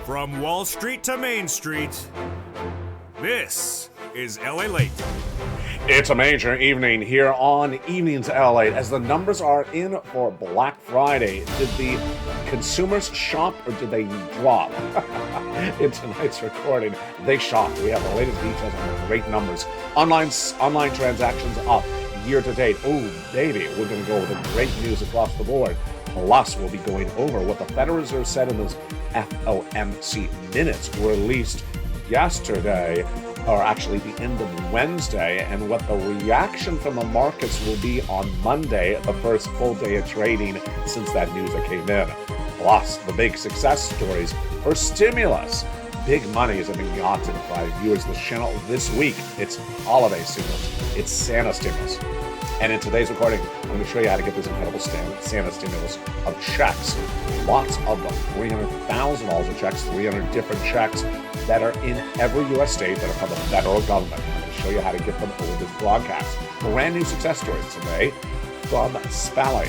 From Wall Street to Main Street, this is LA Late. It's a major evening here on Evenings LA as the numbers are in for Black Friday. Did the consumers shop or did they drop? In tonight's recording, they shopped. We have the latest details on the great numbers. Online transactions up year to date. Oh, baby, we're going to go over the great news across the board. Plus, we'll be going over what the Federal Reserve said in those FOMC minutes released yesterday, or actually the end of Wednesday, and what the reaction from the markets will be on Monday, the first full day of trading since that news that came in. Plus, the big success stories for stimulus. Big money is being yachted by viewers of the channel this week. It's holiday stimulus. It's Santa stimulus. And in today's recording, I'm going to show you how to get this incredible Santa stimulus of checks. Lots of them, $300,000 of checks, 300 different checks that are in every U.S. state that are from the federal government. I'm going to show you how to get them over this broadcast. Brand new success stories today from Spally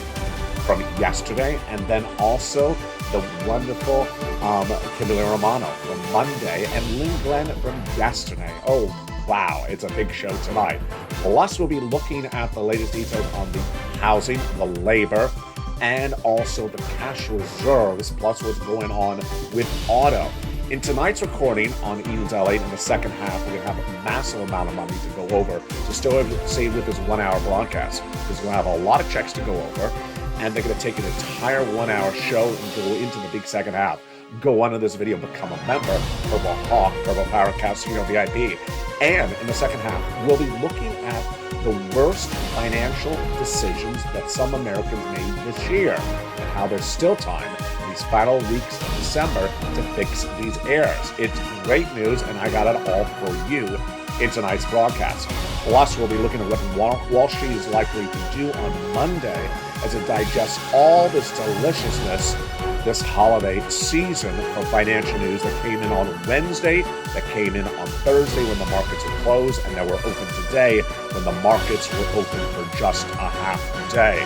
from yesterday, and then also the wonderful Kimberly Romano from Monday, and Lynn Glenn from yesterday. Oh, wow, it's a big show tonight. Plus, we'll be looking at the latest details on the housing, the labor, and also the cash reserves, plus what's going on with auto. In tonight's recording on Eden's LA, in the second half, we're going to have a massive amount of money to go over to still stay with this 1 hour broadcast, because we're going to have a lot of checks to go over, and they're going to take an entire 1 hour show and go into the big second half. Go on to this video, become a member, Purple Hawk, Purple Power Casino VIP. And in the second half, we'll be looking at the worst financial decisions that some Americans made this year and how there's still time in these final weeks of December to fix these errors. It's great news, and I got it all for you in tonight's broadcast. Plus, we'll be looking at what Wall Street is likely to do on Monday as it digests all this deliciousness this holiday season for financial news that came in on Wednesday, that came in on Thursday when the markets were closed, and that were open today when the markets were open for just a half day.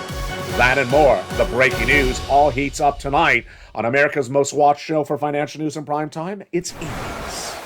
That and more, the breaking news, all heats up tonight on America's most watched show for financial news in prime time. It's Evenings.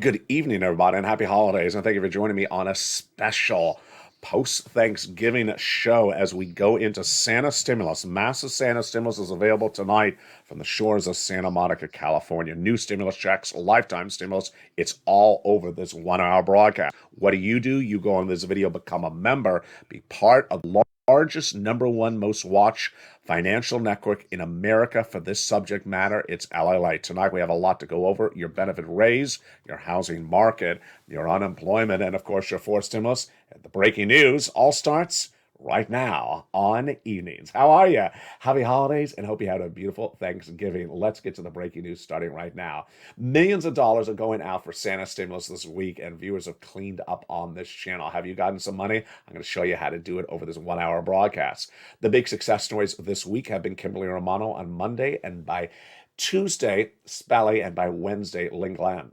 Good evening, everybody, and happy holidays, and thank you for joining me on a special post-Thanksgiving show as we go into Santa stimulus. Massive Santa stimulus is available tonight from the shores of Santa Monica, California. New stimulus checks, lifetime stimulus. It's all over this 1 hour broadcast. What do? You go on this video, become a member, be part of the largest, number one most watched financial network in America for this subject matter. It's LA Late. Tonight we have a lot to go over. Your benefit raise, your housing market, your unemployment, and of course your fourth stimulus. And the breaking news all starts right now on Evenings. How are you? Happy holidays, and hope you had a beautiful Thanksgiving. Let's get to the breaking news starting right now. Millions of dollars are going out for Santa stimulus this week, and viewers have cleaned up on this channel. Have you gotten some money? I'm going to show you how to do it over this 1 hour broadcast. The big success stories this week have been Kimberly Romano on Monday, and by Tuesday, Spally, and by Wednesday, Lynn Glenn.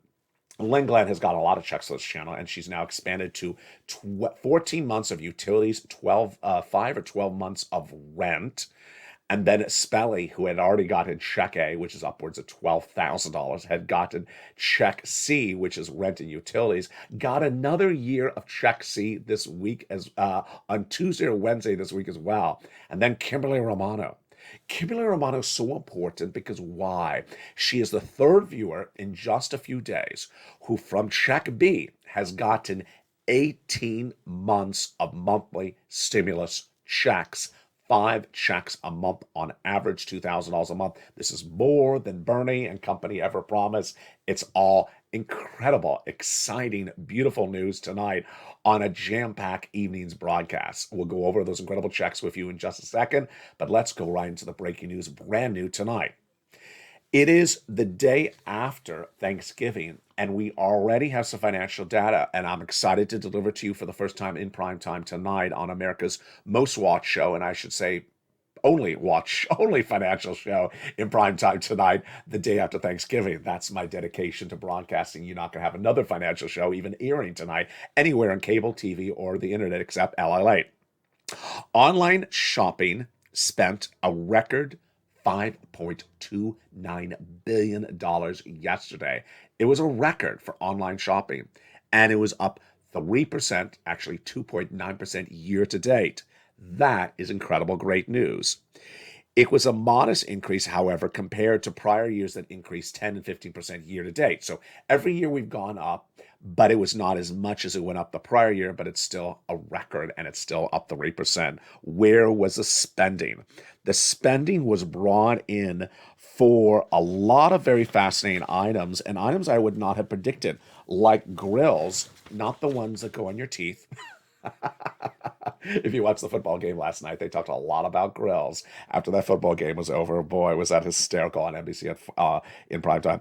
Lynn Glenn has got a lot of checks on this channel, and she's now expanded to 14 months of utilities, 5 or 12 months of rent. And then Spelly, who had already gotten check A, which is upwards of $12,000, had gotten check C, which is rent and utilities, got another year of check C this week as on Tuesday or Wednesday this week as well. And then Kimberly Romano. Kimberly Romano is so important because why? She is the third viewer in just a few days who from check B has gotten 18 months of monthly stimulus checks. 5 checks a month on average, $2,000 a month. This is more than Bernie and company ever promised. It's all incredible, exciting, beautiful news tonight on a jam-packed evening's broadcast. We'll go over those incredible checks with you in just a second, but let's go right into the breaking news, brand new tonight. It is the day after Thanksgiving, and we already have some financial data, and I'm excited to deliver to you for the first time in prime time tonight on America's most watched show, and I should say only financial show in prime time tonight, the day after Thanksgiving. That's my dedication to broadcasting. You're not going to have another financial show even airing tonight anywhere on cable TV or the internet except LLA. Online shopping spent a record $5.29 billion yesterday. It was a record for online shopping, and it was up 3%, actually 2.9% year to date. That is incredible, great news. It was a modest increase, however, compared to prior years that increased 10 and 15% year to date. So every year we've gone up, but it was not as much as it went up the prior year, but it's still a record and it's still up 3%. Where was the spending? The spending was brought in for a lot of very fascinating items and items I would not have predicted, like grills, not the ones that go on your teeth. If you watched the football game last night, they talked a lot about grills. After that football game was over, boy, was that hysterical on NBC in prime time.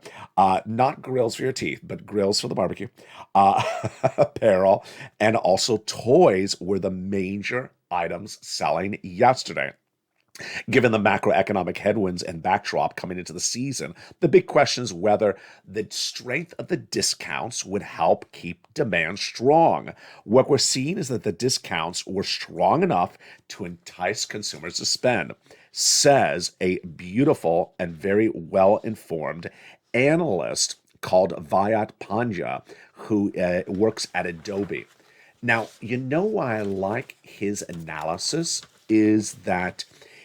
Not grills for your teeth, but grills for the barbecue. Apparel and also toys were the major items selling yesterday. Given the macroeconomic headwinds and backdrop coming into the season, the big question is whether the strength of the discounts would help keep demand strong. What we're seeing is that the discounts were strong enough to entice consumers to spend, says a beautiful and very well-informed analyst called Vayat Pandya, who works at Adobe. Now, you know why I like his analysis is that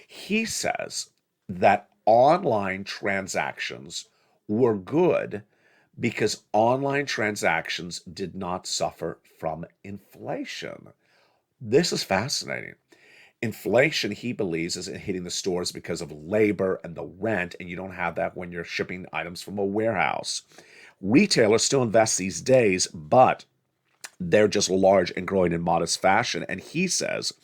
he says that online transactions were good because online transactions did not suffer from inflation. This is fascinating. Inflation, he believes, is hitting the stores because of labor and the rent, and you don't have that when you're shipping items from a warehouse. Retailers still invest these days, but they're just large and growing in modest fashion. And he says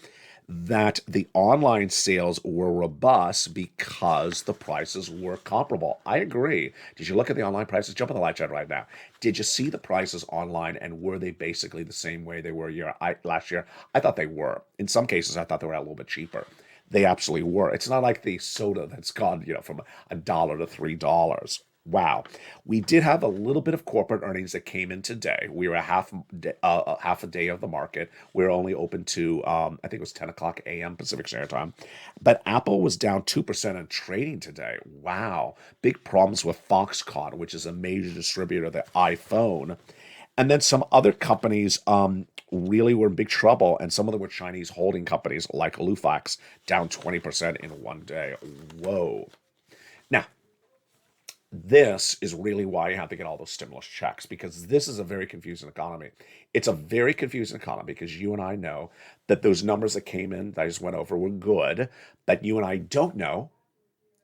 that the online sales were robust because the prices were comparable. I agree. Did you look at the online prices? Jump on the live chat right now. Did you see the prices online, and were they basically the same way they were last year? I thought they were. In some cases, I thought they were a little bit cheaper. They absolutely were. It's not like the soda that's gone, from $1 to $3. Wow. We did have a little bit of corporate earnings that came in today. We were half a day of the market. We were only open to, I think it was 10 o'clock a.m. Pacific Standard Time. But Apple was down 2% in trading today. Wow. Big problems with Foxconn, which is a major distributor of the iPhone. And then some other companies really were in big trouble, and some of them were Chinese holding companies like Lufax, down 20% in one day. Whoa. Now, this is really why you have to get all those stimulus checks, because this is a very confusing economy. It's a very confusing economy because you and I know that those numbers that came in that I just went over were good, but you and I don't know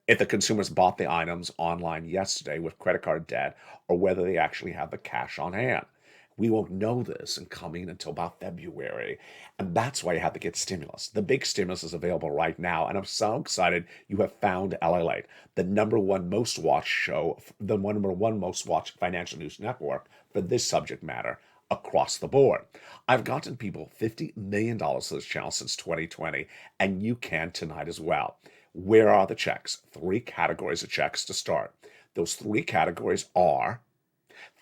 if the consumers bought the items online yesterday with credit card debt or whether they actually have the cash on hand. We won't know this and coming until about February. And that's why you have to get stimulus. The big stimulus is available right now. And I'm so excited you have found LLA, the number one most watched show, the number one most watched financial news network for this subject matter across the board. I've gotten people $50 million to this channel since 2020, and you can tonight as well. Where are the checks? 3 categories of checks to start. Those 3 categories are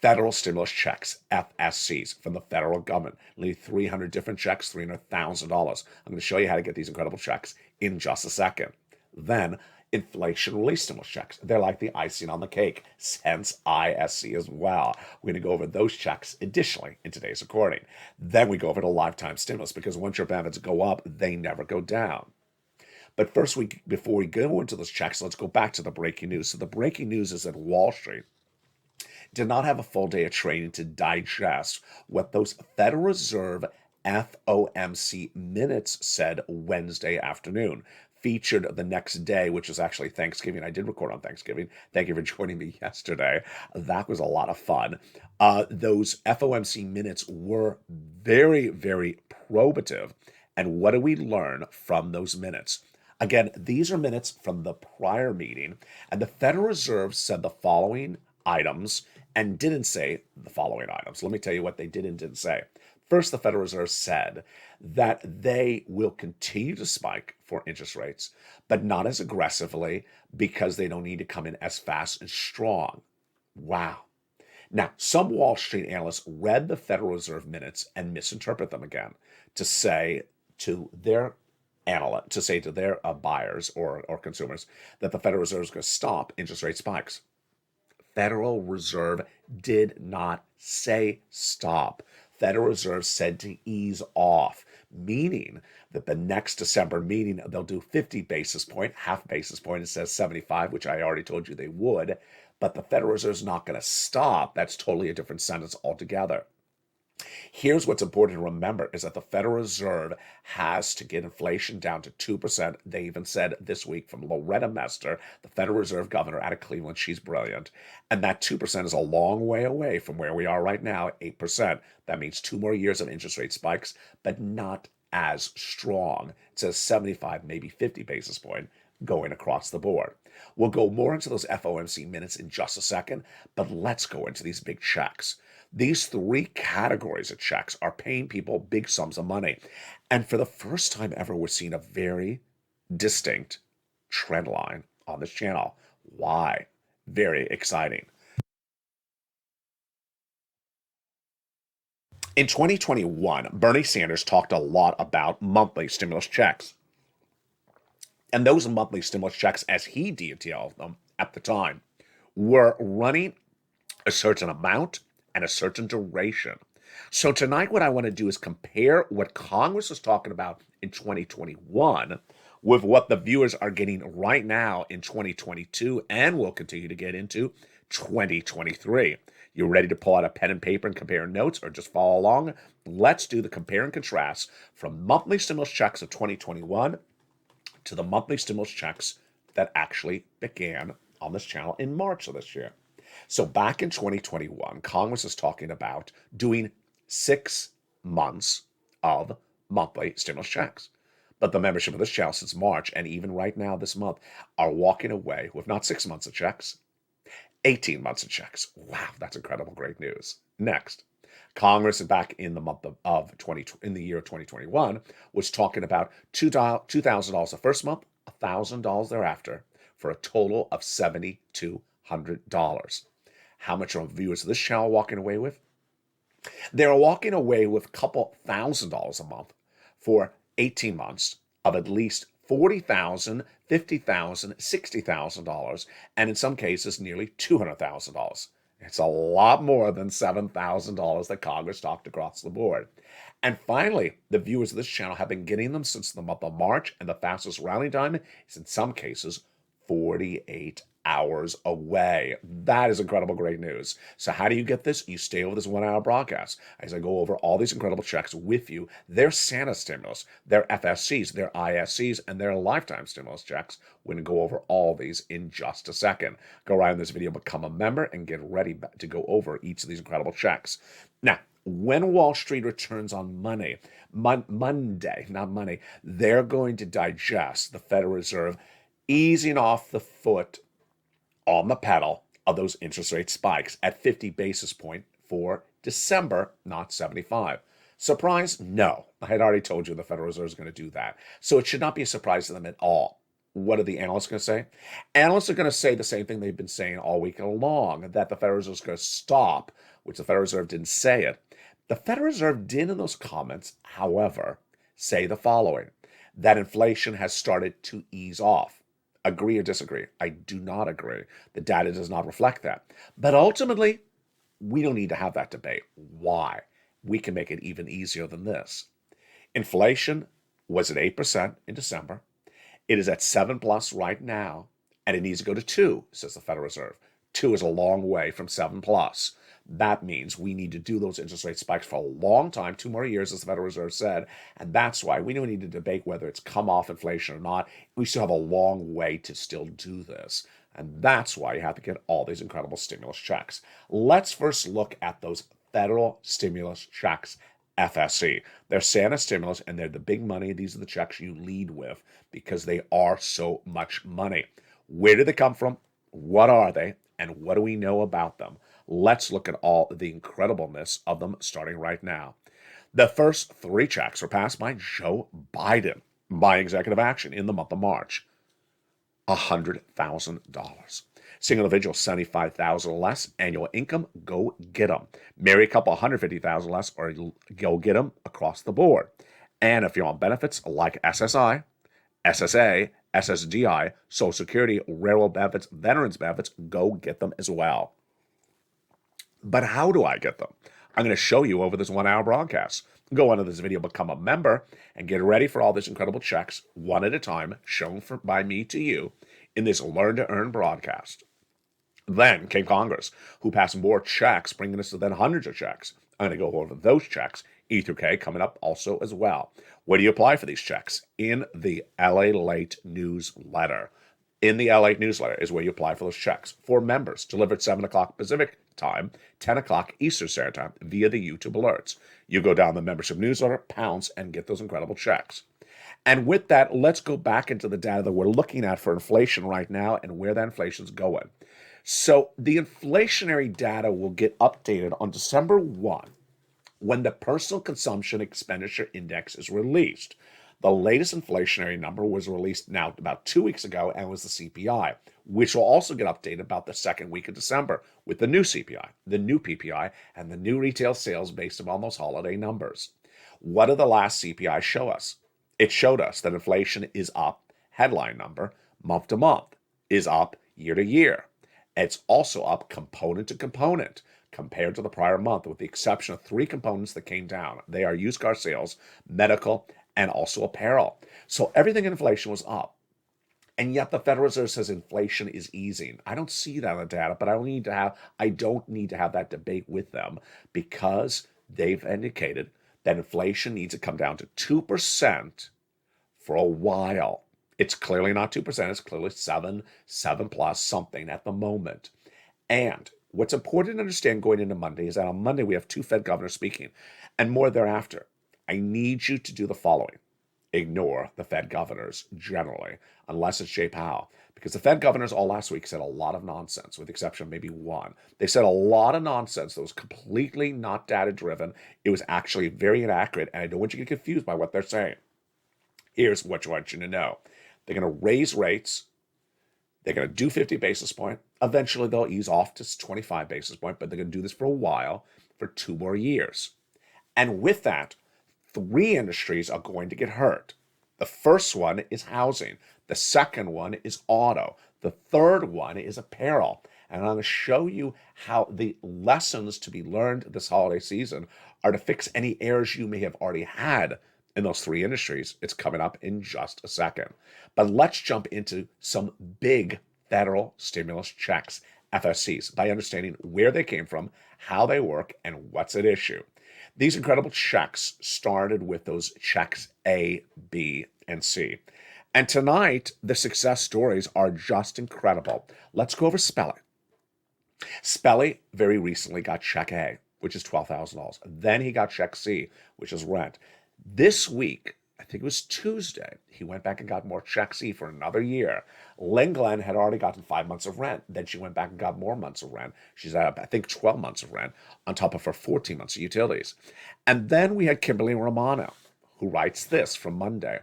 federal stimulus checks, FSCs, from the federal government. Nearly 300 different checks, $300,000. I'm going to show you how to get these incredible checks in just a second. Then, inflation relief stimulus checks. They're like the icing on the cake, hence ISC as well. We're going to go over those checks additionally in today's recording. Then we go over to lifetime stimulus, because once your benefits go up, they never go down. But first, before we go into those checks, let's go back to the breaking news. So the breaking news is that Wall Street did not have a full day of trading to digest what those Federal Reserve FOMC minutes said Wednesday afternoon. featured the next day, which was actually Thanksgiving. I did record on Thanksgiving. Thank you for joining me yesterday. That was a lot of fun. Those FOMC minutes were very, very probative. And what do we learn from those minutes? Again, these are minutes from the prior meeting, and the Federal Reserve said the following items and didn't say the following items. Let me tell you what they did and didn't say. First, the Federal Reserve said that they will continue to spike for interest rates, but not as aggressively because they don't need to come in as fast and strong. Wow. Now, some Wall Street analysts read the Federal Reserve minutes and misinterpret them again to say to their buyers or consumers that the Federal Reserve is going to stop interest rate spikes. Federal Reserve did not say stop. Federal Reserve said to ease off, meaning that the next December meeting, they'll do 50 basis point, half basis point, it says 75, which I already told you they would, but the Federal Reserve is not going to stop. That's totally a different sentence altogether. Here's what's important to remember is that the Federal Reserve has to get inflation down to 2%. They even said this week from Loretta Mester, the Federal Reserve governor out of Cleveland, she's brilliant. And that 2% is a long way away from where we are right now at 8%. That means 2 more years of interest rate spikes, but not as strong. It says 75, maybe 50 basis point going across the board. We'll go more into those FOMC minutes in just a second, but let's go into these big checks. These 3 categories of checks are paying people big sums of money. And for the first time ever, we're seeing a very distinct trend line on this channel. Why? Very exciting. In 2021, Bernie Sanders talked a lot about monthly stimulus checks. And those monthly stimulus checks, as he detailed them at the time, were running a certain amount and a certain duration. So tonight what I want to do is compare what Congress was talking about in 2021 with what the viewers are getting right now in 2022 and will continue to get into 2023. You ready to pull out a pen and paper and compare notes or just follow along? Let's do the compare and contrast from monthly stimulus checks of 2021 to the monthly stimulus checks that actually began on this channel in March of this year. So back in 2021, Congress is talking about doing 6 months of monthly stimulus checks. But the membership of this channel since March, and even right now this month, are walking away with not 6 months of checks, 18 months of checks. Wow, that's incredible, great news. Next, Congress back in the month in the year of 2021 was talking about $2,000 the first month, $1,000 thereafter, for a total of $7,200. How much are viewers of this channel walking away with? They're walking away with a couple $1,000s a month for 18 months of at least $40,000, $50,000, $60,000, and in some cases nearly $200,000. It's a lot more than $7,000 that Congress talked across the board. And finally, the viewers of this channel have been getting them since the month of March, and the fastest rally time is in some cases 48 hours away. That is incredible, great news. So how do you get this? You stay over this 1-hour broadcast as I go over all these incredible checks with you, their Santa stimulus, their FSCs, their ISCs, and their lifetime stimulus checks. We're going to go over all these in just a second. Go right in this video, become a member, and get ready to go over each of these incredible checks. Now, when Wall Street returns on Monday, they're going to digest the Federal Reserve easing off the foot on the pedal of those interest rate spikes at 50 basis point for December, not 75. Surprise? No. I had already told you the Federal Reserve is going to do that. So it should not be a surprise to them at all. What are the analysts going to say? Analysts are going to say the same thing they've been saying all week long, that the Federal Reserve is going to stop, which the Federal Reserve didn't say it. The Federal Reserve did in those comments, however, say the following, that inflation has started to ease off. Agree or disagree? I do not agree. The data does not reflect that. But ultimately, we don't need to have that debate. Why? We can make it even easier than this. Inflation was at 8% in December. It is at 7+ right now, and it needs to go to 2, says the Federal Reserve. 2 is a long way from 7 plus. That means we need to do those interest rate spikes for a long time, 2 more years, as the Federal Reserve said. And that's why we don't need to debate whether it's come off inflation or not. We still have a long way to still do this. And that's why you have to get all these incredible stimulus checks. Let's first look at those federal stimulus checks, FSC. They're Santa stimulus, and they're the big money. These are the checks you lead with because they are so much money. Where did they come from? What are they? And what do we know about them? Let's look at all the incredibleness of them starting right now. The first 3 checks were passed by Joe Biden by executive action in the month of March. $100,000. Single individual, $75,000 or less. Annual income, go get them. Married couple, $150,000 less, or go get them across the board. And if you're on benefits like SSI, SSA, SSDI, Social Security, railroad benefits, veterans benefits, go get them as well. But how do I get them? I'm going to show you over this 1-hour broadcast. Go under this video, become a member, and get ready for all these incredible checks, one at a time, shown by me to you in this Learn to Earn broadcast. Then came Congress, who passed more checks, bringing us to then hundreds of checks. I'm going to go over those checks, E through K, coming up also as well. Where do you apply for these checks? In the LA Late newsletter. In the LA newsletter is where you apply for those checks. For members, delivered 7 o'clock Pacific time, 10 o'clock Eastern Standard Time via the YouTube alerts. You go down the membership newsletter, pounce, and get those incredible checks. And with that, let's go back into the data that we're looking at for inflation right now and where that inflation's going. So the inflationary data will get updated on December 1 when the Personal Consumption Expenditure Index is released. The latest inflationary number was released now about 2 weeks ago and was the CPI, which will also get updated about the second week of December with the new CPI, the new PPI, and the new retail sales based upon those holiday numbers. What did the last CPI show us? It showed us that inflation is up, headline number, month to month, is up year to year. It's also up component to component compared to the prior month, with the exception of 3 components that came down. They are used car sales, medical, and also apparel. So everything in inflation was up. And yet the Federal Reserve says inflation is easing. I don't see that in the data, but I don't need to have that debate with them because they've indicated that inflation needs to come down to 2% for a while. It's clearly not 2%. It's clearly 7 plus something at the moment. And what's important to understand going into Monday is that on Monday we have 2 Fed governors speaking and more thereafter. I need you to do the following. Ignore the Fed governors generally, unless it's Jay Powell, because the Fed governors all last week said a lot of nonsense, with the exception of maybe one. They said a lot of nonsense that was completely not data-driven. It was actually very inaccurate, and I don't want you to get confused by what they're saying. Here's what I want you to know. They're going to raise rates. They're going to do 50 basis points. Eventually, they'll ease off to 25 basis points, but they're going to do this for a while, for 2 more years. And with that, 3 industries are going to get hurt. The first one is housing. The second one is auto. The third one is apparel. And I'm going to show you how the lessons to be learned this holiday season are to fix any errors you may have already had in those 3 industries. It's coming up in just a second. But let's jump into some big federal stimulus checks, FSCs, by understanding where they came from, how they work, and what's at issue. These incredible checks started with those checks A, B, and C. And tonight, the success stories are just incredible. Let's go over Spelly. Spelly very recently got check A, which is $12,000. Then he got check C, which is rent. This week, I think it was Tuesday, he went back and got more check C for another year. Lynn Glenn had already gotten 5 months of rent. Then she went back and got more months of rent. She's at, I think, 12 months of rent on top of her 14 months of utilities. And then we had Kimberly Romano, who writes this from Monday.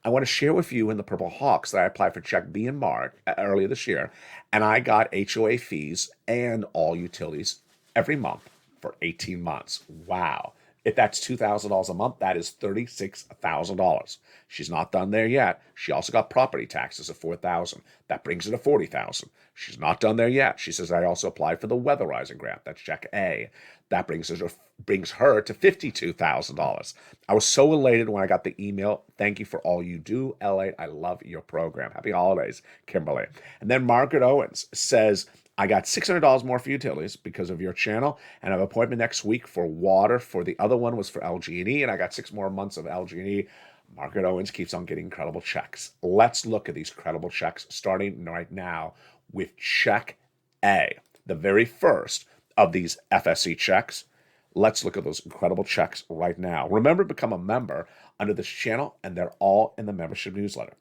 I want to share with you in the Purple Hawks that I applied for check B in March earlier this year, and I got HOA fees and all utilities every month for 18 months. Wow. If that's $2,000 a month, that is $36,000. She's not done there yet. She also got property taxes of $4,000. That brings her to $40,000. She's not done there yet. She says, I also applied for the weatherizing grant. That's check A. That brings her to $52,000. I was so elated when I got the email. Thank you for all you do, LA. I love your program. Happy holidays, Kimberly. And then Margaret Owens says, I got $600 more for utilities because of your channel, and I have an appointment next week for water. For the other one was for LG&E, and I got 6 more months of LG&E. Margaret Owens keeps on getting incredible checks. Let's look at these credible checks starting right now with check A, the very first of these FSC checks. Let's look at those incredible checks right now. Remember to become a member under this channel, and they're all in the membership newsletter.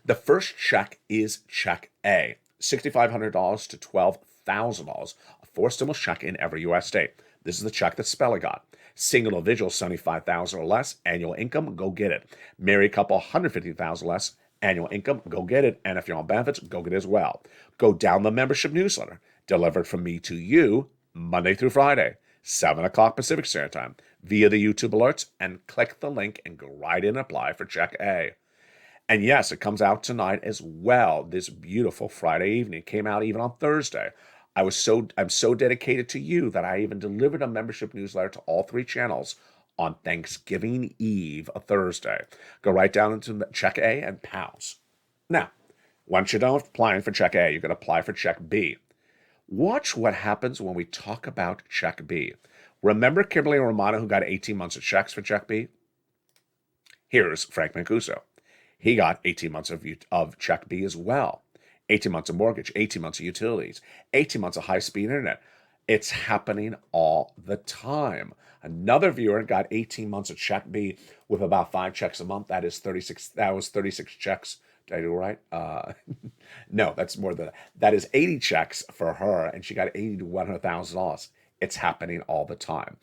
The first check is check A, $6,500 to $12,000, a 4 stimulus check in every U.S. state. This is the check that Spelly got. Single individual, $75,000 or less, annual income, go get it. Married couple, $150,000 less, annual income, go get it. And if you're on benefits, go get it as well. Go down the membership newsletter, delivered from me to you Monday through Friday, 7 o'clock Pacific Standard Time, via the YouTube alerts, and click the link and go right in and apply for check A. And yes, it comes out tonight as well, this beautiful Friday evening. It came out even on Thursday. I'm so dedicated to you that I even delivered a membership newsletter to all 3 channels on Thanksgiving Eve, a Thursday. Go right down into check A and pause. Now, once you're done applying for check A, you're going to apply for check B. Watch what happens when we talk about check B. Remember Kimberly and Romano who got 18 months of checks for check B? Here's Frank Mancuso. He got 18 months of check B as well. 18 months of mortgage, 18 months of utilities, 18 months of high-speed internet. It's happening all the time. Another viewer got 18 months of check B with about 5 checks a month. That was 36 checks. Did I do it right? No, that's more than that. That is 80 checks for her, and she got $80,000 to $100,000. It's happening all the time.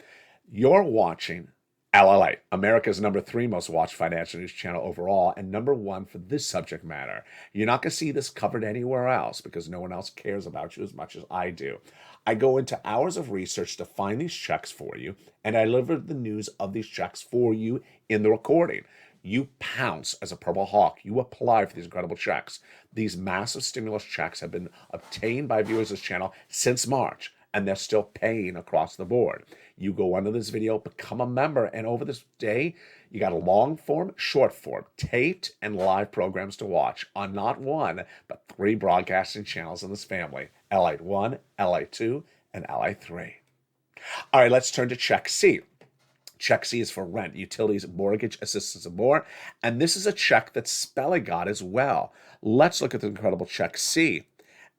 You're watching LLA, America's #3 most watched financial news channel overall, and #1 for this subject matter. You're not going to see this covered anywhere else because no one else cares about you as much as I do. I go into hours of research to find these checks for you, and I deliver the news of these checks for you in the recording. You pounce as a purple hawk. You apply for these incredible checks. These massive stimulus checks have been obtained by viewers of this channel since March, and they're still paying across the board. You go under this video, become a member, and over this day, you got a long form, short form, taped, and live programs to watch on not 1, but 3 broadcasting channels in this family, LA 1, LA 2, and LA 3. All right, let's turn to check C. Check C is for rent, utilities, mortgage assistance, and more. And this is a check that Spelly got as well. Let's look at the incredible check C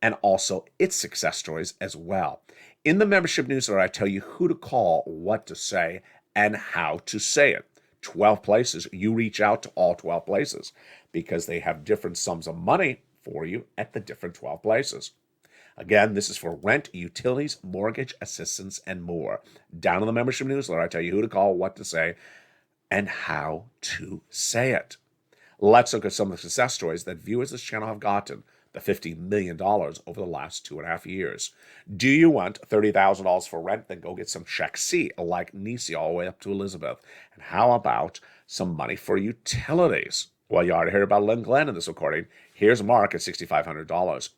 and also its success stories as well. In the membership newsletter, I tell you who to call, what to say, and how to say it. 12 places. You reach out to all 12 places because they have different sums of money for you at the different 12 places. Again, this is for rent, utilities, mortgage assistance, and more. Down in the membership newsletter, I tell you who to call, what to say, and how to say it. Let's look at some of the success stories that viewers of this channel have gotten. The $50 million over the last 2.5 years. Do you want $30,000 for rent? Then go get some check C, like Nisi, all the way up to Elizabeth. And how about some money for utilities? Well, you already heard about Lynn Glenn in this recording. Here's Mark at $6,500.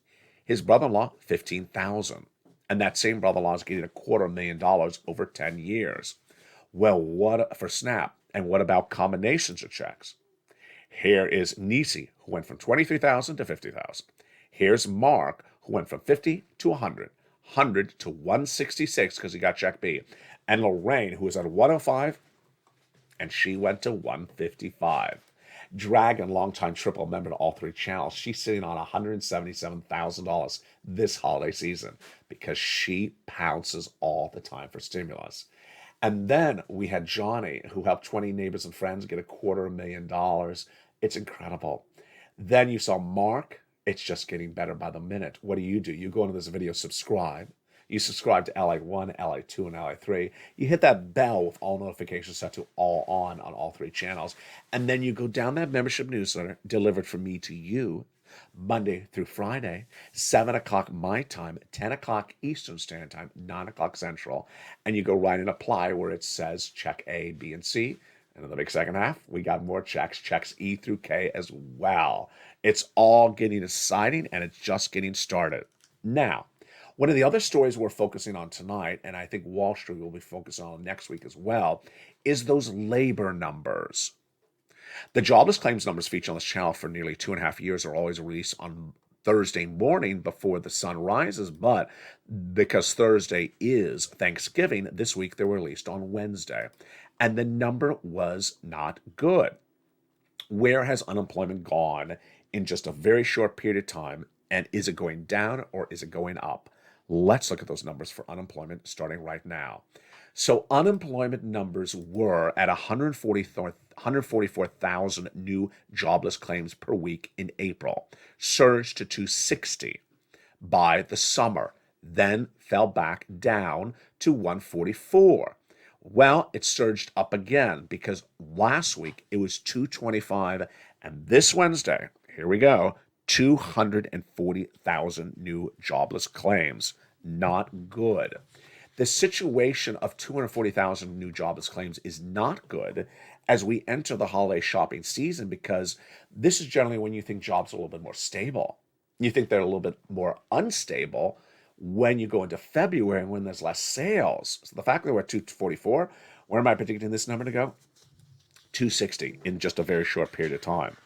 His brother-in-law, $15,000. And that same brother-in-law is getting $250,000 over 10 years. Well, what for SNAP? And what about combinations of checks? Here is Nisi, who went from $23,000 to $50,000. Here's Mark, who went from 50 to 100, 100 to 166 because he got check B. And Lorraine, who was at 105, and she went to 155. Dragon, longtime triple member to all 3 channels, she's sitting on $177,000 this holiday season because she pounces all the time for stimulus. And then we had Johnny, who helped 20 neighbors and friends get $250,000. It's incredible. Then you saw Mark. It's just getting better by the minute. What do? You go into this video, subscribe. You subscribe to LA 1, LA 2, and LA 3. You hit that bell with all notifications set to all on all 3 channels. And then you go down that membership newsletter delivered from me to you Monday through Friday, 7 o'clock my time, 10 o'clock Eastern Standard Time, 9 o'clock Central. And you go right and apply where it says check A, B, and C. And in the big second half, we got more checks E through K as well. It's all getting exciting, and it's just getting started. Now, One of the other stories we're focusing on tonight, and I think Wall Street will be focusing on next week as well, is those labor numbers. The jobless claims numbers featured on this channel for nearly 2.5 years are always released on Thursday morning before the sun rises, but because Thursday is Thanksgiving, this week they were released on Wednesday, and the number was not good. Where has unemployment gone in just a very short period of time, and is it going down or is it going up? Let's look at those numbers for unemployment starting right now. So unemployment numbers were at 144,000 new jobless claims per week in April, surged to 260 by the summer, then fell back down to 144. Well, it surged up again because last week it was 225, and this Wednesday, here we go, 240,000 new jobless claims. Not good. The situation of 240,000 new jobless claims is not good as we enter the holiday shopping season, because this is generally when you think jobs are a little bit more stable. You think they're a little bit more unstable when you go into February and when there's less sales. So the fact that we're at 244, where am I predicting this number to go? 260 in just a very short period of time.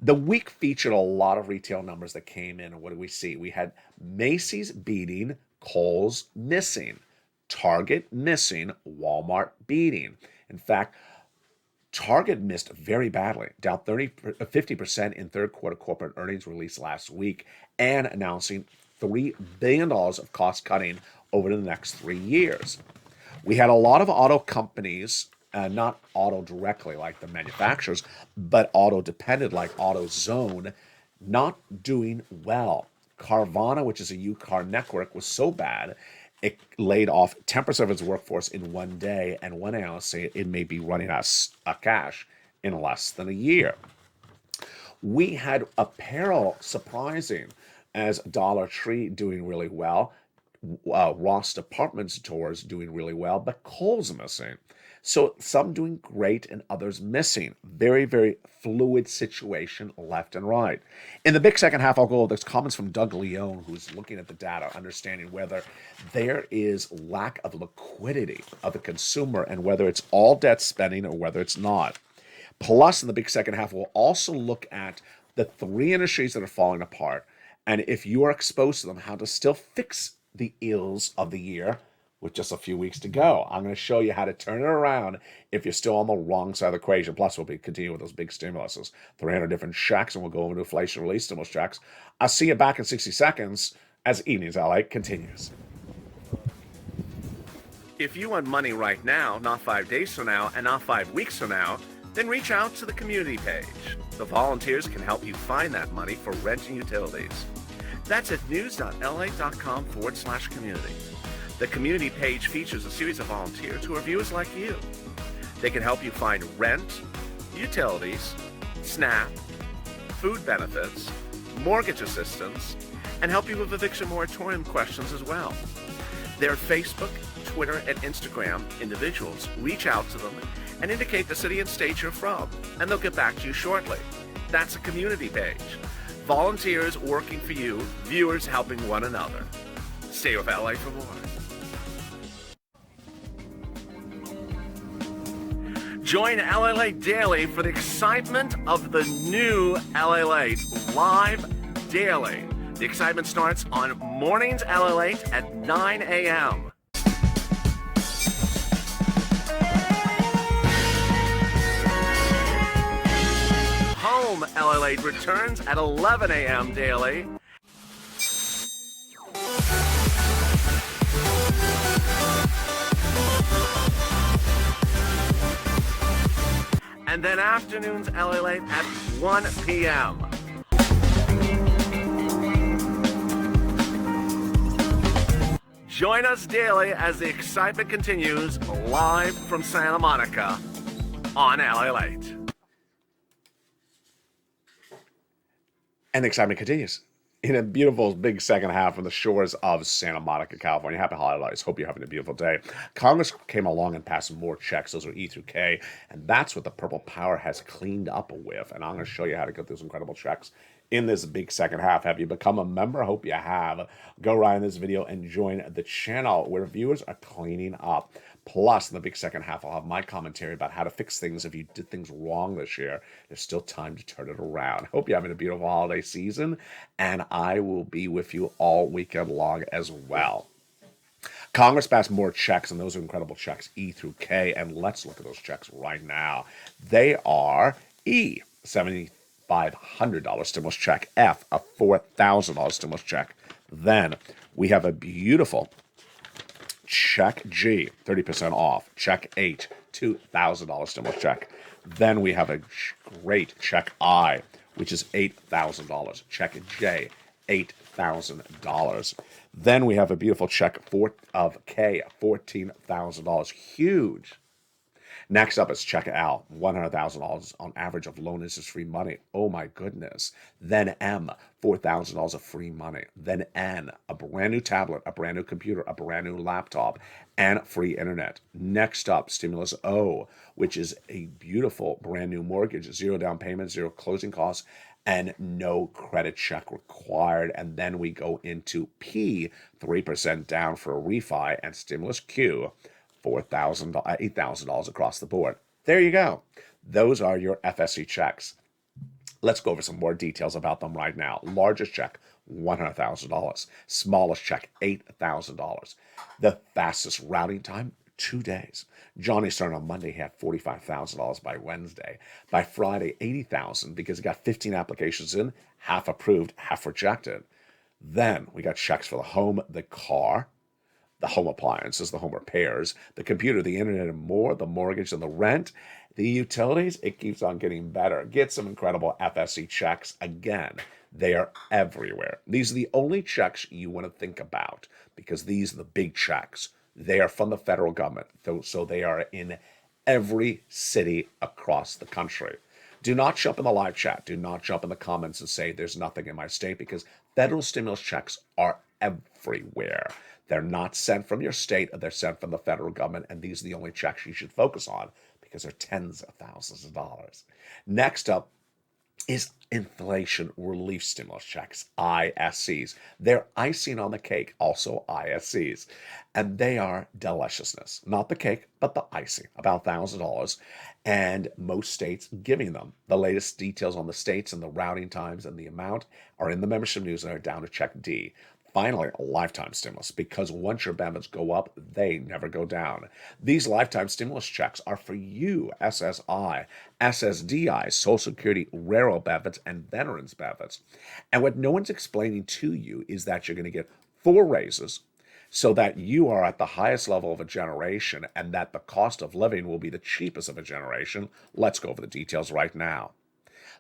The week featured a lot of retail numbers that came in, and what do we see? We had Macy's beating, Kohl's missing, Target missing, Walmart beating. In fact, Target missed very badly, down 50% in third quarter corporate earnings released last week, and announcing $3 billion of cost cutting over the next 3 years. We had a lot of auto companies, not auto directly like the manufacturers, but auto dependent like AutoZone, not doing well. Carvana, which is a used car network, was so bad it laid off 10% of its workforce in one day, and one analyst say it may be running out of cash in less than a year. We had apparel surprising as Dollar Tree doing really well, Ross department stores doing really well, but Kohl's missing. So some doing great and others missing. Very, very fluid situation left and right. In the big second half, I'll go over those comments from Doug Leone, who's looking at the data, understanding whether there is lack of liquidity of the consumer and whether it's all debt spending or whether it's not. Plus, in the big second half, we'll also look at the 3 industries that are falling apart, and if you are exposed to them, how to still fix the ills of the year with just a few weeks to go. I'm going to show you how to turn it around if you're still on the wrong side of the equation. Plus, we'll be continuing with those big stimuluses, 300 different checks, and we'll go over to inflation release stimulus checks. I'll see you back in 60 seconds as Evenings LA continues. If you want money right now, not 5 days from now, and not 5 weeks from now, then reach out to the community page. The volunteers can help you find that money for rent and utilities. That's at news.la.com/community. The community page features a series of volunteers who are viewers like you. They can help you find rent, utilities, SNAP, food benefits, mortgage assistance, and help you with eviction moratorium questions as well. Their Facebook, Twitter, and Instagram individuals reach out to them and indicate the city and state you're from, and they'll get back to you shortly. That's a community page. Volunteers working for you, viewers helping one another. Stay with LA for more. Join LA Late Daily for the excitement of the new LA Late live daily. The excitement starts on mornings LA Late at 9 a.m. Home LA Late returns at 11 a.m. daily. And then afternoons LA Late at 1 p.m. Join us daily as the excitement continues live from Santa Monica on LA Late. And the excitement continues. in a beautiful big second half on the shores of Santa Monica, California. Happy holidays. Hope you're having a beautiful day. Congress came along and passed more checks. Those are E through K, and that's what the purple power has cleaned up with. And I'm going to show you how to get those incredible checks in this big second half. Have you become a member? Hope you have. Go right in this video and join the channel where viewers are cleaning up. Plus, in the big second half, I'll have my commentary about how to fix things if you did things wrong this year. There's still time to turn it around. Hope you're having a beautiful holiday season, and I will be with you all weekend long as well. Congress passed more checks, and those are incredible checks, E through K, and let's look at those checks right now. They are E, $7,500 stimulus check, F, a $4,000 stimulus check. Then we have a beautiful check G, 30% off. Check H, $2,000 stimulus check. Then we have a great check I, which is $8,000. Check J, $8,000. Then we have a beautiful check of K, $14,000. Huge. Next up is check L, $100,000 on average of loan interest-free money. Oh my goodness. Then M, $4,000 of free money. Then N, a brand new tablet, a brand new computer, a brand new laptop, and free internet. Next up, stimulus O, which is a beautiful brand new mortgage, zero down payment, zero closing costs, and no credit check required. And then we go into P, 3% down for a refi, and stimulus Q, $8,000 across the board. There you go. Those are your FSC checks. Let's go over some more details about them right now. Largest check, $100,000. Smallest check, $8,000. The fastest routing time, 2 days. Johnny started on Monday. He had $45,000 by Wednesday. By Friday, $80,000 because he got 15 applications in, half approved, half rejected. Then we got checks for the home, the car, the home appliances, the home repairs, the computer, the internet, and more, the mortgage and the rent, the utilities. It keeps on getting better. Get some incredible FSC checks. Again, they are everywhere. These are the only checks you want to think about because these are the big checks. They are from the federal government, so they are in every city across the country. Do not jump in the live chat. Do not jump in the comments and say there's nothing in my state because federal stimulus checks are everywhere. They're not sent from your state, they're sent from the federal government, and these are the only checks you should focus on because they're tens of thousands of dollars. Next up is inflation relief stimulus checks, ISCs. They're icing on the cake, also ISCs, and they are deliciousness. Not the cake, but the icing, about $1,000, and most states giving them. The latest details on the states and the routing times and the amount are in the membership newsletter down to check D. Finally, a lifetime stimulus, because once your benefits go up, they never go down. These lifetime stimulus checks are for you, SSI, SSDI, Social Security, railroad benefits, and veterans benefits. And what no one's explaining to you is that you're going to get 4 raises so that you are at the highest level of a generation and that the cost of living will be the cheapest of a generation. Let's go over the details right now.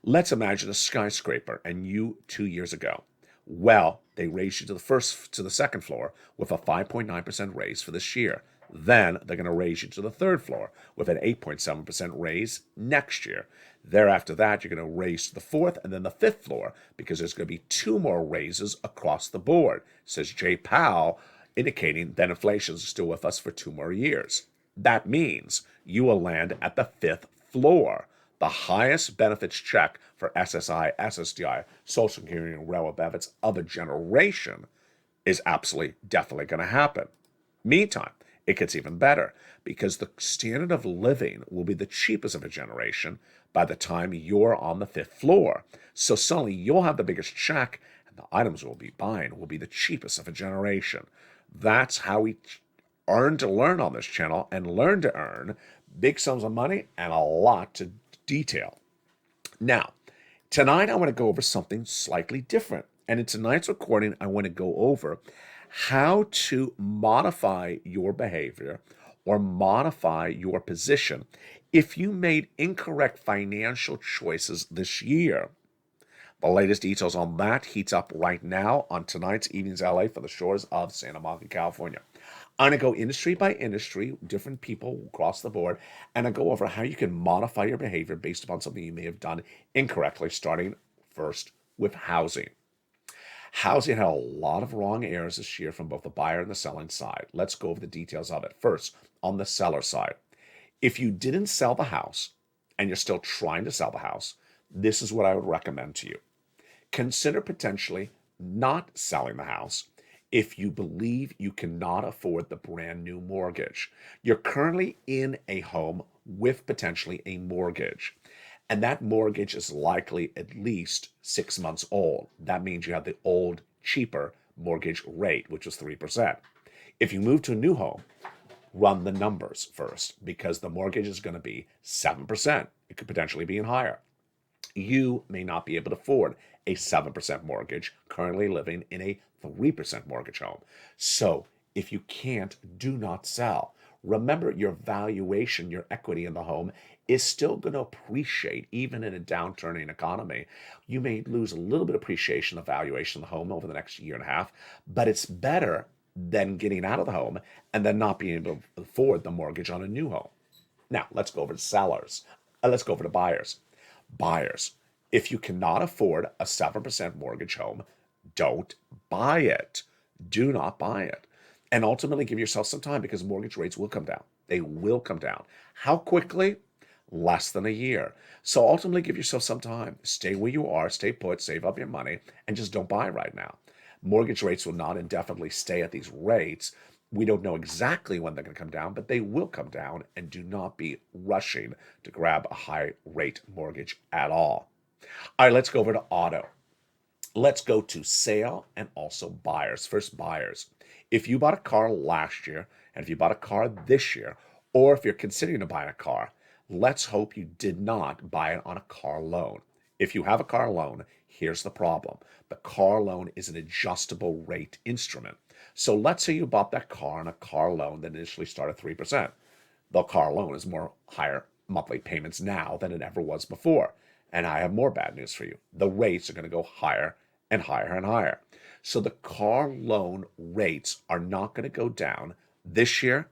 Let's imagine a skyscraper and you 2 years ago. Well, they raised you to the second floor with a 5.9% raise for this year. Then they're going to raise you to the third floor with an 8.7% raise next year. Thereafter that, you're going to raise to the fourth and then the fifth floor because there's going to be 2 more raises across the board, says Jay Powell, indicating that inflation is still with us for 2 more years. That means you will land at the 5th floor. The highest benefits check for SSI, SSDI, Social Security, and railroad benefits of a generation is absolutely, definitely going to happen. Meantime, it gets even better because the standard of living will be the cheapest of a generation by the time you're on the 5th floor. So suddenly you'll have the biggest check and the items we'll be buying will be the cheapest of a generation. That's how we earn to learn on this channel and learn to earn big sums of money and a lot to detail. Now, tonight I want to go over something slightly different. And in tonight's recording, I want to go over how to modify your behavior or modify your position if you made incorrect financial choices this year. The latest details on that heats up right now on tonight's Evenings LA for the shores of Santa Monica, California. I'm going to go industry by industry, different people across the board, and I go over how you can modify your behavior based upon something you may have done incorrectly, starting first with housing. Housing had a lot of wrong errors this year from both the buyer and the selling side. Let's go over the details of it. First, on the seller side, if you didn't sell the house and you're still trying to sell the house, this is what I would recommend to you. Consider potentially not selling the house if you believe you cannot afford the brand new mortgage. You're currently in a home with potentially a mortgage, and that mortgage is likely at least 6 months old. That means you have the old, cheaper mortgage rate, which was 3%. If you move to a new home, run the numbers first because the mortgage is going to be 7%. It could potentially be higher. You may not be able to afford a 7% mortgage, currently living in a 3% mortgage home. So if you can't, do not sell. Remember, your valuation, your equity in the home is still going to appreciate even in a downturning economy. You may lose a little bit of appreciation of valuation of the home over the next year and a half, but it's better than getting out of the home and then not being able to afford the mortgage on a new home. Now, let's go over to sellers. Let's go over to buyers. Buyers, if you cannot afford a 7% mortgage home, don't buy it. Do not buy it. And ultimately give yourself some time because mortgage rates will come down. They will come down. How quickly? Less than a year. So ultimately give yourself some time. Stay where you are, stay put, save up your money, and just don't buy right now. Mortgage rates will not indefinitely stay at these rates. We don't know exactly when they're going to come down, but they will come down, and do not be rushing to grab a high rate mortgage at all. All right, let's go over to auto. Let's go to sale and also buyers. First, buyers. If you bought a car last year, and if you bought a car this year, or if you're considering to buy a car, let's hope you did not buy it on a car loan. If you have a car loan, here's the problem. The car loan is an adjustable rate instrument. So let's say you bought that car on a car loan that initially started 3%. The car loan is more higher monthly payments now than it ever was before. And I have more bad news for you. The rates are going to go higher and higher and higher. So the car loan rates are not going to go down this year,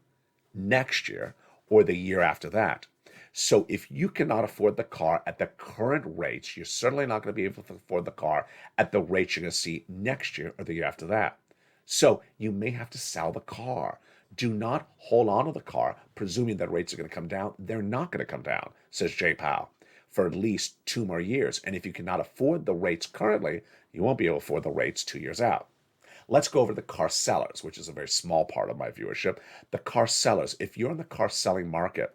next year, or the year after that. So if you cannot afford the car at the current rates, you're certainly not going to be able to afford the car at the rates you're going to see next year or the year after that. So you may have to sell the car. Do not hold on to the car, presuming that rates are going to come down. They're not going to come down, says Jay Powell, for at least 2 more years. And if you cannot afford the rates currently, you won't be able to afford the rates 2 years out. Let's go over the car sellers, which is a very small part of my viewership. The car sellers, if you're in the car selling market,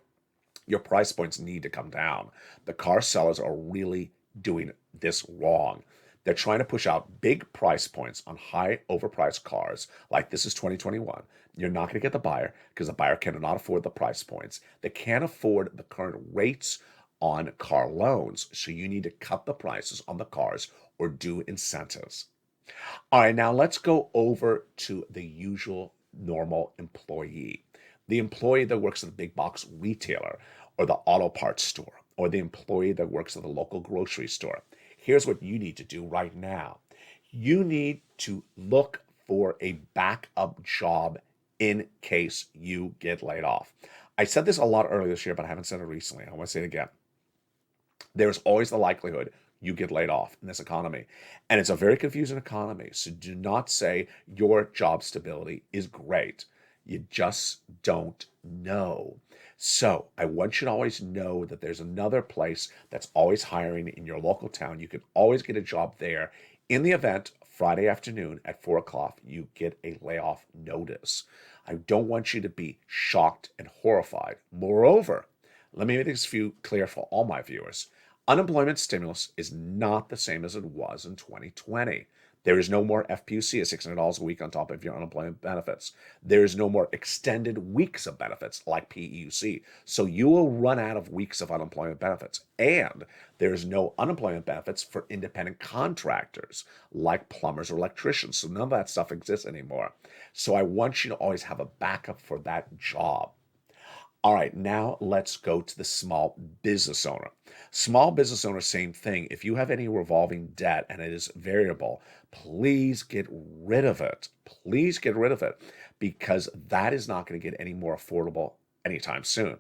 your price points need to come down. The car sellers are really doing this wrong. They're trying to push out big price points on high overpriced cars, like this is 2021. You're not going to get the buyer because the buyer cannot afford the price points. They can't afford the current rates on car loans, so you need to cut the prices on the cars or do incentives. All right, now let's go over to the usual normal employee. The employee that works at the big box retailer or the auto parts store, or the employee that works at the local grocery store. Here's what you need to do right now. You need to look for a backup job in case you get laid off. I said this a lot earlier this year, but I haven't said it recently. I want to say it again. There's always the likelihood you get laid off in this economy. And it's a very confusing economy. So do not say your job stability is great. You just don't know. So I want you to always know that there's another place that's always hiring in your local town. You can always get a job there in the event Friday afternoon at 4 o'clock you get a layoff notice. I don't want you to be shocked and horrified. Moreover, let me make this clear for all my viewers. Unemployment stimulus is not the same as it was in 2020. There is no more FPUC at $600 a week on top of your unemployment benefits. There is no more extended weeks of benefits like PEUC. So you will run out of weeks of unemployment benefits. And there is no unemployment benefits for independent contractors like plumbers or electricians. So none of that stuff exists anymore. So I want you to always have a backup for that job. All right, now let's go to the small business owner. Small business owner, same thing. If you have any revolving debt and it is variable, please get rid of it. Please get rid of it because that is not going to get any more affordable anytime soon.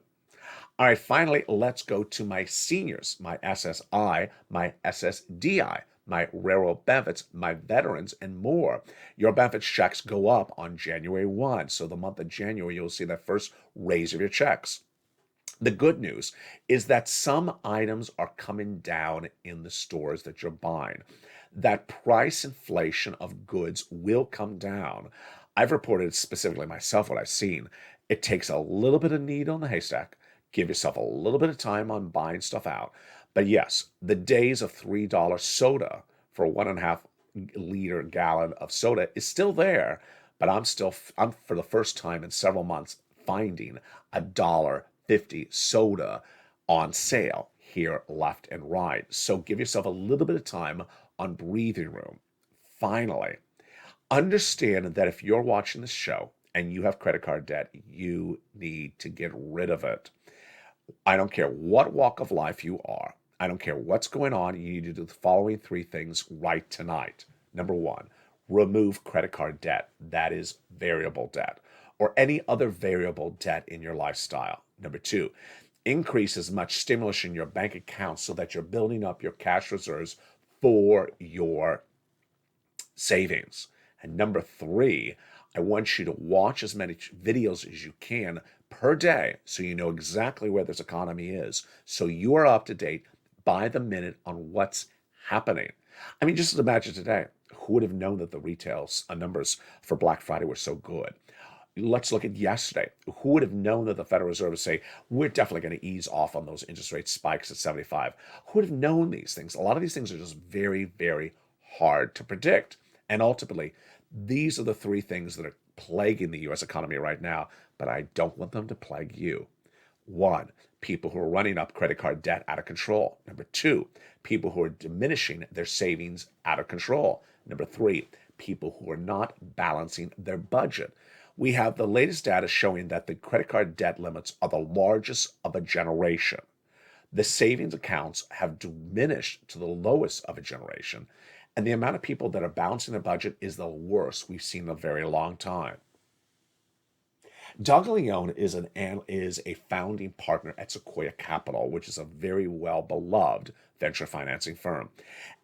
All right, finally, let's go to my seniors, my SSI, my SSDI my railroad benefits, my veterans, and more. Your benefits checks go up on January 1. So the month of January, you'll see that first raise of your checks. The good news is that some items are coming down in the stores that you're buying. That price inflation of goods will come down. I've reported specifically myself what I've seen. It takes a little bit of needle in the haystack. Give yourself a little bit of time on buying stuff out. But yes, the days of $3 soda for a 1.5 liter gallon of soda is still there. But I'm for the first time in several months finding $1.50 soda on sale here left and right. So give yourself a little bit of time on breathing room. Finally, understand that if you're watching this show and you have credit card debt, you need to get rid of it. I don't care what walk of life you are. I don't care what's going on. You need to do the following 3 things right tonight. Number 1, remove credit card debt. That is variable debt or any other variable debt in your lifestyle. Number 2, increase as much stimulus in your bank account so that you're building up your cash reserves for your savings. And number 3, I want you to watch as many videos as you can per day so you know exactly where this economy is. So you are up to date by the minute on what's happening. I mean, just imagine today, who would have known that the retail numbers for Black Friday were so good? Let's look at yesterday. Who would have known that the Federal Reserve would say, we're definitely going to ease off on those interest rate spikes at 75? Who would have known these things? A lot of these things are just very, very hard to predict. And ultimately, these are the 3 things that are plaguing the U.S. economy right now, but I don't want them to plague you. 1, people who are running up credit card debt out of control. Number 2, people who are diminishing their savings out of control. Number 3, people who are not balancing their budget. We have the latest data showing that the credit card debt limits are the largest of a generation. The savings accounts have diminished to the lowest of a generation, and the amount of people that are balancing their budget is the worst we've seen in a very long time. Doug Leone is a founding partner at Sequoia Capital, which is a very well-beloved venture financing firm.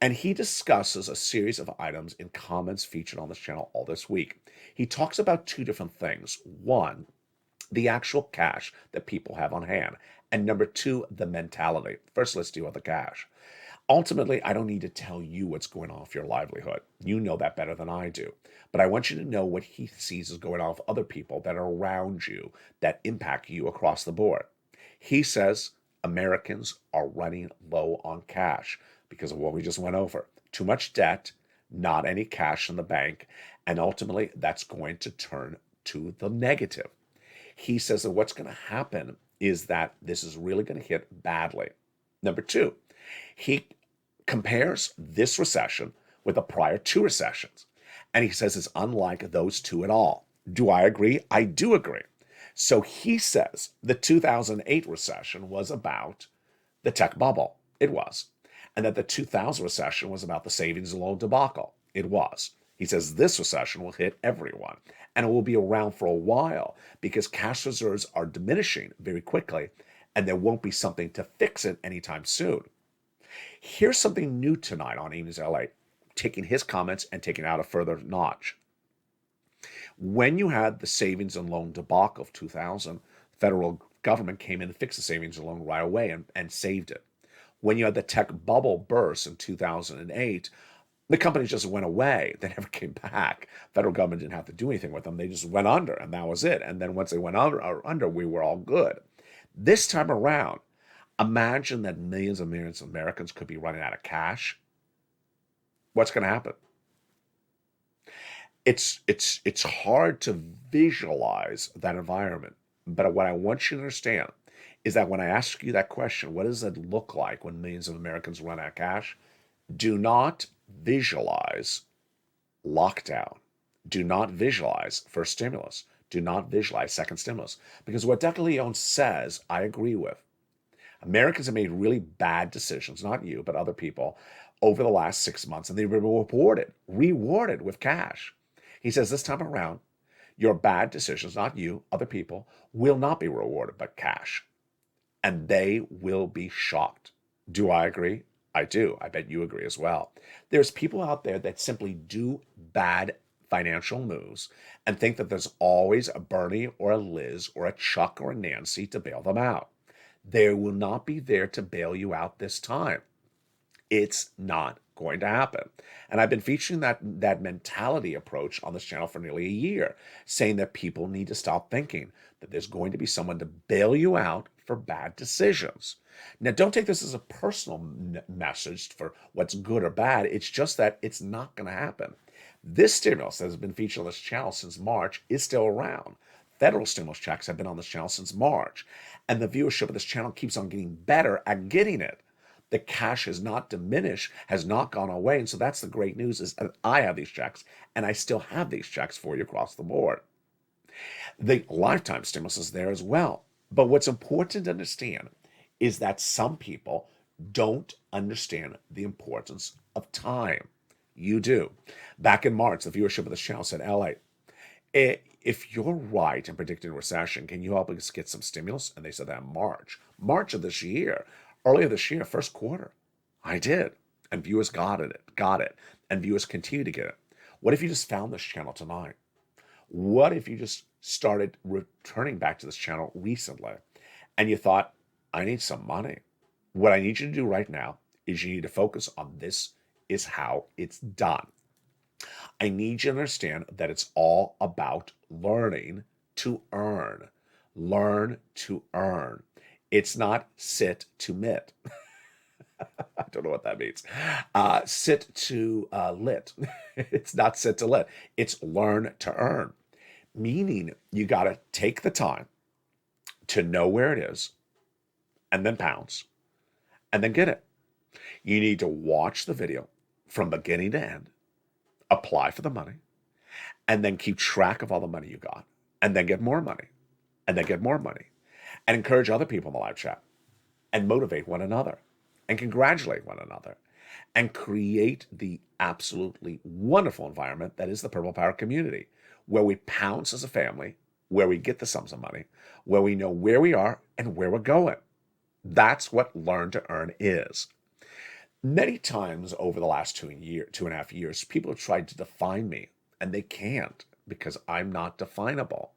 And he discusses a series of items in comments featured on this channel all this week. He talks about 2 different things. 1, the actual cash that people have on hand. And number 2, the mentality. First, let's deal with the cash. Ultimately, I don't need to tell you what's going on with your livelihood. You know that better than I do. But I want you to know what he sees is going on with other people that are around you that impact you across the board. He says Americans are running low on cash because of what we just went over. Too much debt, not any cash in the bank, and ultimately that's going to turn to the negative. He says that what's going to happen is that this is really going to hit badly. Number 2, he compares this recession with the prior 2 recessions. And he says it's unlike those 2 at all. Do I agree? I do agree. So he says the 2008 recession was about the tech bubble. It was. And that the 2000 recession was about the savings and loan debacle. It was. He says this recession will hit everyone. And it will be around for a while because cash reserves are diminishing very quickly. And there won't be something to fix it anytime soon. Here's something new tonight on Evenings LA, taking his comments and taking it out a further notch. When you had the savings and loan debacle of 2000, the federal government came in and fixed the savings and loan right away and saved it. When you had the tech bubble burst in 2008, the companies just went away. They never came back. Federal government didn't have to do anything with them. They just went under, and that was it. And then once they went under, we were all good. This time around, imagine that millions and millions of Americans could be running out of cash. What's going to happen? It's hard to visualize that environment. But what I want you to understand is that when I ask you that question, what does it look like when millions of Americans run out of cash? Do not visualize lockdown. Do not visualize first stimulus. Do not visualize second stimulus. Because what Dr. Leone says, I agree with. Americans have made really bad decisions, not you, but other people, over the last 6 months, and they've been rewarded with cash. He says this time around, your bad decisions, not you, other people, will not be rewarded but cash. And they will be shocked. Do I agree? I do. I bet you agree as well. There's people out there that simply do bad financial moves and think that there's always a Bernie or a Liz or a Chuck or a Nancy to bail them out. They will not be there to bail you out this time. It's not going to happen. And I've been featuring that mentality approach on this channel for nearly a year, saying that people need to stop thinking that there's going to be someone to bail you out for bad decisions. Now, don't take this as a personal message for what's good or bad. It's just that it's not going to happen. This stimulus that has been featured on this channel since March is still around. Federal stimulus checks have been on this channel since March, and the viewership of this channel keeps on getting better at getting it. The cash has not diminished, has not gone away. And so that's the great news, is that I have these checks and I still have these checks for you across the board. The lifetime stimulus is there as well. But what's important to understand is that some people don't understand the importance of time. You do. Back in March, the viewership of the channel said, LA, if you're right in predicting a recession, can you help us get some stimulus? And they said that in March of this year. Earlier this year, first quarter, I did. And viewers got it. And viewers continue to get it. What if you just found this channel tonight? What if you just started returning back to this channel recently and you thought, I need some money? What I need you to do right now is you need to focus on this is how it's done. I need you to understand that it's all about learning to earn. Learn to earn. It's not sit to mit. I don't know what that means. Sit to lit. It's not sit to lit. It's learn to earn. Meaning you got to take the time to know where it is and then pounce and then get it. You need to watch the video from beginning to end, apply for the money, and then keep track of all the money you got, and then get more money, and then get more money, and encourage other people in the live chat, and motivate one another, and congratulate one another, and create the absolutely wonderful environment that is the Purple Power community, where we pounce as a family, where we get the sums of money, where we know where we are and where we're going. That's what Learn to Earn is. Many times over the last 2.5 years, people have tried to define me, and they can't, because I'm not definable.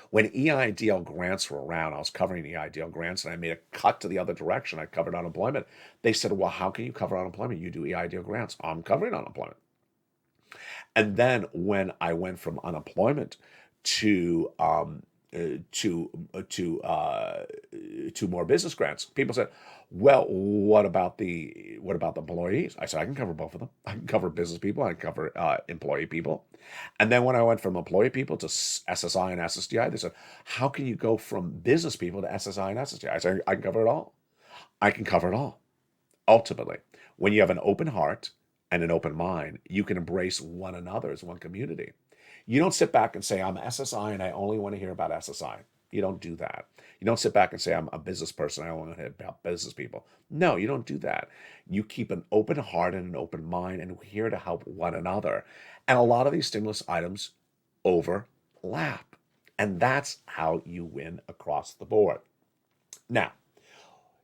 When EIDL grants were around, I was covering EIDL grants, and I made a cut to the other direction. I covered unemployment. They said, well, how can you cover unemployment? You do EIDL grants. I'm covering unemployment. And then when I went from unemployment to more business grants, people said, well, what about the employees? I said, I can cover both of them. I can cover business people. I can cover employee people. And then when I went from employee people to SSI and SSDI, they said, how can you go from business people to SSI and SSDI? I said, I can cover it all. I can cover it all. Ultimately, when you have an open heart and an open mind, you can embrace one another as one community. You don't sit back and say, I'm SSI and I only want to hear about SSI. You don't do that. You don't sit back and say, I'm a business person, I only want to hear about business people. No, you don't do that. You keep an open heart and an open mind, and we're here to help one another. And a lot of these stimulus items overlap. And that's how you win across the board. Now,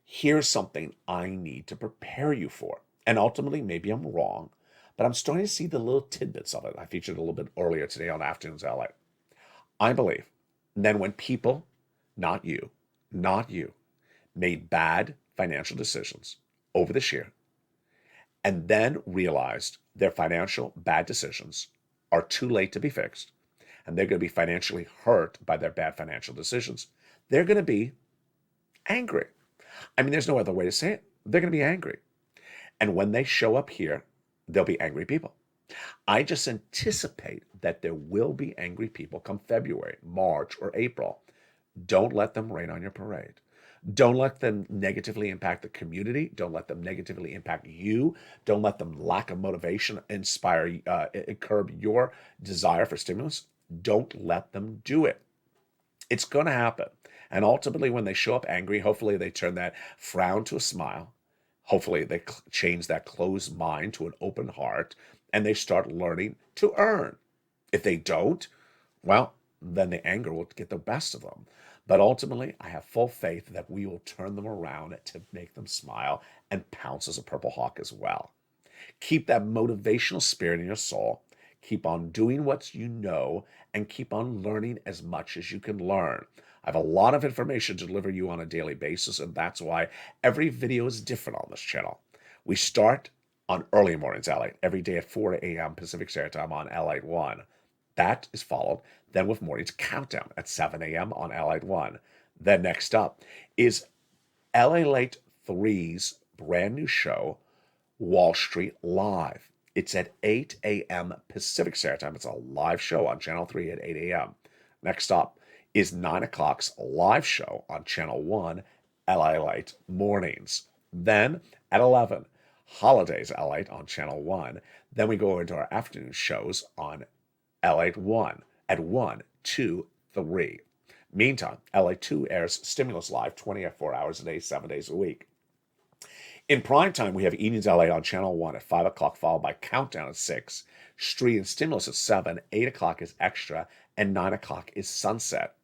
here's something I need to prepare you for. And ultimately, maybe I'm wrong, but I'm starting to see the little tidbits of it. I featured a little bit earlier today on Afternoons LA. I believe that when people, not you, made bad financial decisions over this year and then realized their financial bad decisions are too late to be fixed, and they're going to be financially hurt by their bad financial decisions, they're going to be angry. I mean, there's no other way to say it. They're going to be angry. And when they show up here, they'll be angry people. I just anticipate that there will be angry people come February, March, or April. Don't let them rain on your parade. Don't let them negatively impact the community. Don't let them negatively impact you. Don't let them lack of motivation curb your desire for stimulus. Don't let them do it. It's going to happen. And ultimately, when they show up angry, hopefully they turn that frown to a smile. Hopefully they change that closed mind to an open heart, and they start learning to earn. If they don't, well, then the anger will get the best of them. But ultimately, I have full faith that we will turn them around to make them smile and pounce as a Purple Hawk as well. Keep that motivational spirit in your soul. Keep on doing what you know and keep on learning as much as you can learn. I have a lot of information to deliver you on a daily basis, and that's why every video is different on this channel. We start on early mornings, L8, every day at 4 a.m. Pacific Standard Time on L8 1. That is followed then with morning's countdown at 7 a.m. on L8 1. Then next up is LA Late 3's brand new show, Wall Street Live. It's at 8 a.m. Pacific Standard Time. It's a live show on Channel 3 at 8 a.m. Next up is 9 o'clock's live show on Channel 1, LA Late Mornings. Then at 11, Holidays L8 on Channel 1. Then we go into our afternoon shows on L8 1 at 1, 2, 3. Meantime, LA 2 airs Stimulus Live 24 hours a day, 7 days a week. In prime time, we have Evenings LA on Channel 1 at 5 o'clock, followed by Countdown at 6, Street and Stimulus at 7, 8 o'clock is Extra, and 9 o'clock is Sunset.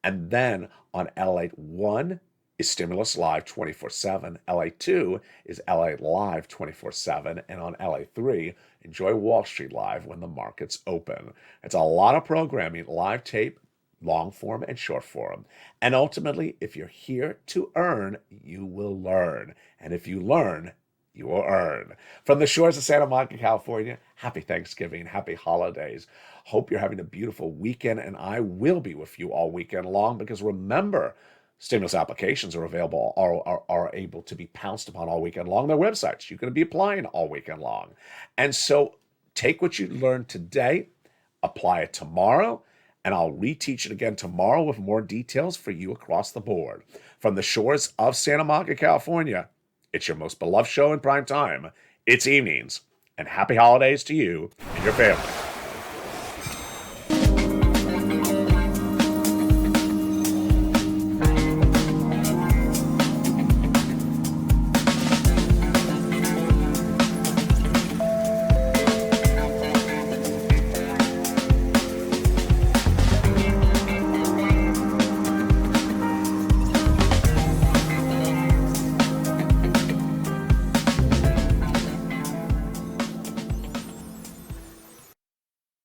And then on L8 1 is Stimulus Live 24/7, LA 2 is LA Live 24/7, and on LA 3, enjoy Wall Street Live when the markets open. It's a lot of programming, live tape, long form and short form. And ultimately, if you're here to earn, you will learn. And if you learn, you will earn. From the shores of Santa Monica, California, happy Thanksgiving, happy holidays. Hope you're having a beautiful weekend, and I will be with you all weekend long, because remember, stimulus applications are available, are able to be pounced upon all weekend long. Their websites, you're going to be applying all weekend long. And so take what you learned today, apply it tomorrow, and I'll reteach it again tomorrow with more details for you across the board. From the shores of Santa Monica, California, it's your most beloved show in prime time. It's Evenings, and happy holidays to you and your family.